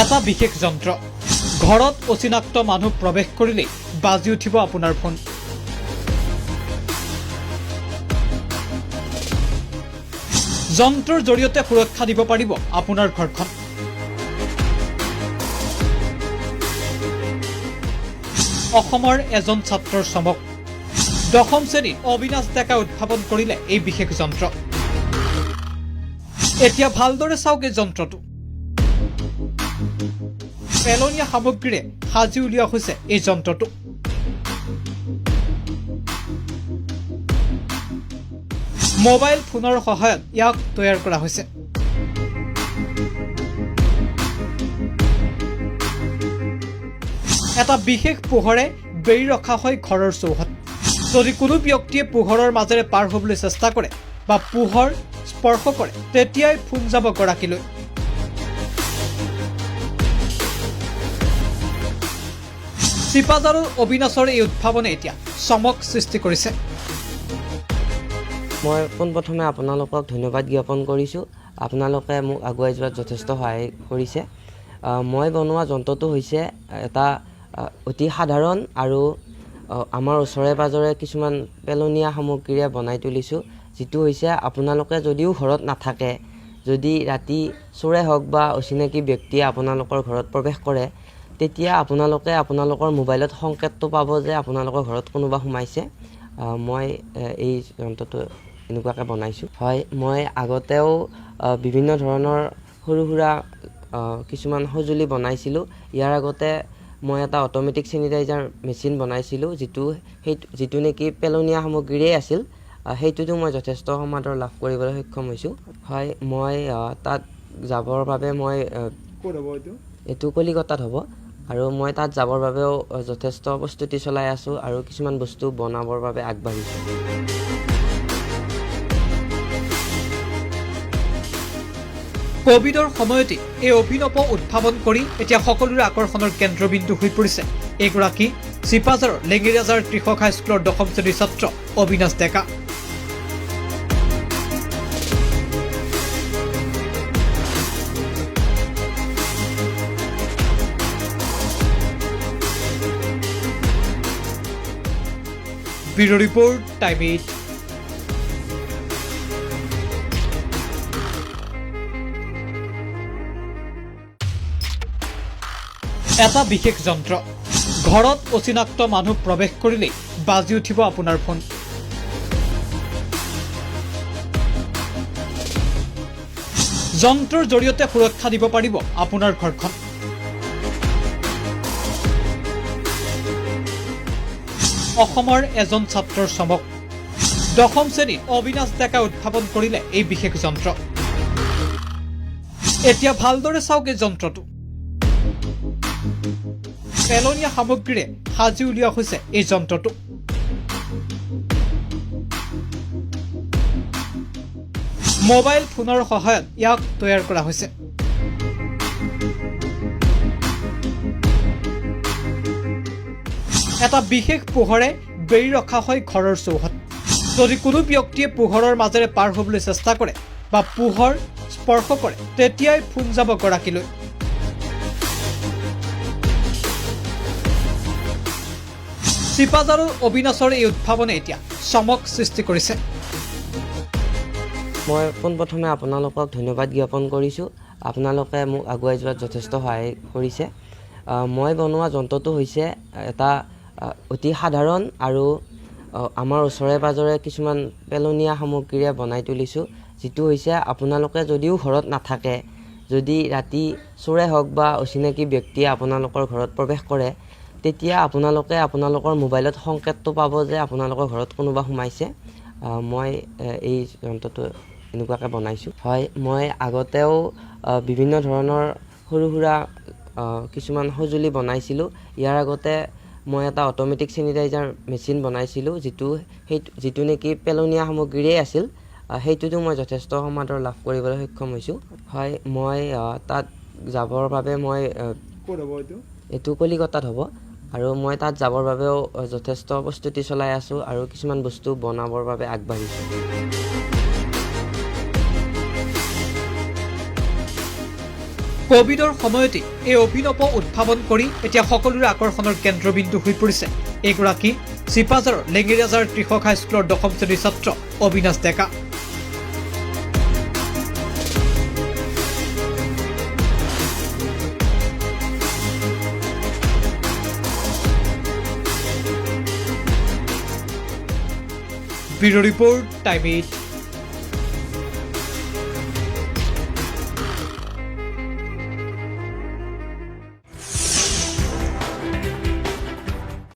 এটা বিশেষ যন্ত্ৰ ঘৰত অচিনাক্ত মানুহ প্ৰৱেশ কৰিলে বাজি উঠিব আপোনাৰ ফোন যন্ত্ৰৰ জৰিয়তে সুৰক্ষা দিব পাৰিব আপোনাৰ ঘৰখন অসমৰ এজন ছাত্ৰৰ চমক দশম শ্ৰেণীত অবিনাশ ডেকা উদ্ভাৱন কৰিলে এই বিশেষ যন্ত্ৰ এতিয়া ভালদৰে চাওক এই যন্ত্ৰটো পেলনীয়া সামগ্ৰীৰে সাজি উলিওৱা হৈছে এই যন্ত্ৰটো মোবাইল ফোনৰ সহায়ত ইয়াক তৈয়াৰ কৰা হৈছে এটা বিশেষ পোহৰে বেৰি ৰখা হয় ঘৰৰ চৌহদ যদি কোনো ব্যক্তিয়ে পোহৰৰ মাজেৰে পাৰ হ'বলৈ চেষ্টা কৰে বা পোহৰ স্পৰ্শ কৰে তেতিয়াই ফোন যাব গৰাকীলৈ চিপাঝাৰৰ অবিনাশৰ এই উদ্ভাৱনে এতিয়া চমক সৃষ্টি কৰিছে মই পোনপ্ৰথমে আপোনালোকক ধন্যবাদ জ্ঞাপন কৰিছোঁ আপোনালোকে মোক আগুৱাই যোৱাত যথেষ্ট সহায় কৰিছে মই বনোৱা যন্ত্ৰটো হৈছে এটা অতি সাধাৰণ আৰু আমাৰ ওচৰে পাজৰে কিছুমান পেলনীয়া সামগ্ৰীৰে বনাই তুলিছোঁ যেটো হৈছে আপোনালোকে যদিও ঘৰত নাথাকে যদি ৰাতি চোৰে হওক বা অচিনাকি ব্যক্তিয়ে আপোনালোকৰ ঘৰত প্ৰৱেশ কৰে তেতিয়া আপোনালোকে আপোনালোকৰ মোবাইলত সংকেতটো পাব যে আপোনালোকৰ ঘৰত কোনোবা সোমাইছে মই এই যন্ত্ৰটো এনেকুৱাকৈ বনাইছোঁ হয় মই আগতেও বিভিন্ন ধৰণৰ সৰু সুৰা কিছুমান সঁজুলি বনাইছিলোঁ ইয়াৰ আগতে মই এটা অটোমেটিক চেনিটাইজাৰ মেচিন বনাইছিলোঁ যিটো নেকি পেলনীয়া সামগ্ৰীৰে আছিল সেইটোতো মই যথেষ্ট সমাদৰ লাভ কৰিবলৈ সক্ষম হৈছোঁ হয় মই তাত যাবৰ বাবে মই এইটো কলিকতাত হ'ব আৰু মই তাত যাবৰ বাবেও যথেষ্ট প্ৰস্তুতি চলাই আছোঁ আৰু কিছুমান বস্তু বনাবৰ বাবে আগবাঢ়িছোঁ কোভিডৰ সময়তে এই অভিনৱ উদ্ভাৱন কৰি এতিয়া সকলোৰে আকৰ্ষণৰ কেন্দ্ৰবিন্দু হৈ পৰিছে এগৰাকী চিপাঝাৰৰ লেংগেৰিয়াঝাৰ কৃষক হাইস্কুলৰ দশম শ্ৰেণীৰ ছাত্ৰ Abinash Deka bureau report time 8 এটা বিশেষ যন্ত্ৰ ঘৰত অচিনাক্ত মানুহ প্ৰৱেশ কৰিলে বাজি উঠিব আপোনাৰ ফোন যন্ত্ৰৰ জৰিয়তে সুৰক্ষা দিব পাৰিব আপোনাৰ ঘৰখন অসমৰ এজন ছাত্ৰৰ চমক দশম শ্ৰেণীত অবিনাশ ডেকা উদ্ভাৱন কৰিলে এই বিশেষ যন্ত্ৰ এতিয়া ভালদৰে চাওক এই যন্ত্ৰটো পেলনীয়া সামগ্ৰীৰে সাজি উলিওৱা হৈছে এই যন্ত্ৰটো মোবাইল ফোনৰ সহায়ত ইয়াক তৈয়াৰ কৰা হৈছে এটা বিশেষ পোহৰে বেৰি ৰখা হয় ঘৰৰ চৌহদ যদি কোনো ব্যক্তিয়ে পোহৰৰ মাজেৰে পাৰ হ'বলৈ চেষ্টা কৰে বা পোহৰ স্পৰ্শ কৰে তেতিয়াই ফোন যাব গৰাকীলৈ চিপাঝাৰৰ অবিনাশৰ এই উদ্ভাৱনে এতিয়া চমক সৃষ্টি কৰিছে মই পোনপ্ৰথমে আপোনালোকক ধন্যবাদ জ্ঞাপন কৰিছোঁ আপোনালোকে মোক আগুৱাই যোৱাত যথেষ্ট সহায় কৰিছে মই বনোৱা যন্ত্ৰটো হৈছে এটা অতি সাধাৰণ আৰু আমাৰ ওচৰে পাজৰে কিছুমান পেলনীয়া সামগ্ৰীৰে বনাই তুলিছোঁ যেটো হৈছে আপোনালোকে যদিও ঘৰত নাথাকে যদি ৰাতি চোৰে হওক বা অচিনাকি ব্যক্তিয়ে আপোনালোকৰ ঘৰত প্ৰৱেশ কৰে তেতিয়া আপোনালোকে আপোনালোকৰ মোবাইলত সংকেতটো পাব যে আপোনালোকৰ ঘৰত কোনোবা সোমাইছে মই এই যন্ত্ৰটো এনেকুৱাকৈ বনাইছোঁ হয় মই আগতেও বিভিন্ন ধৰণৰ সৰু সুৰা কিছুমান সঁজুলি বনাইছিলোঁ ইয়াৰ আগতে মই এটা অটোমেটিক চেনিটাইজাৰ মেচিন বনাইছিলোঁ যিটো নেকি পেলনীয়া সামগ্ৰীৰে আছিল সেইটোতো মই যথেষ্ট সমাদৰ লাভ কৰিবলৈ সক্ষম হৈছোঁ হয় মই তাত যাবৰ বাবে মই এইটো কলিকতাত হ'ব আৰু মই তাত যাবৰ বাবেও যথেষ্ট প্ৰস্তুতি চলাই আছোঁ আৰু কিছুমান বস্তু বনাবৰ বাবে আগবাঢ়িছোঁ কোভিডৰ সময়তে এই অভিনৱ উদ্ভাৱন কৰি এতিয়া সকলোৰে আকৰ্ষণৰ কেন্দ্ৰবিন্দু হৈ পৰিছে এগৰাকী চিপাঝাৰৰ লেংগেৰিয়াঝাৰ কৃষক হাইস্কুলৰ 10ম শ্ৰেণীৰ ছাত্ৰ Abinash Deka. Bureau report time 8।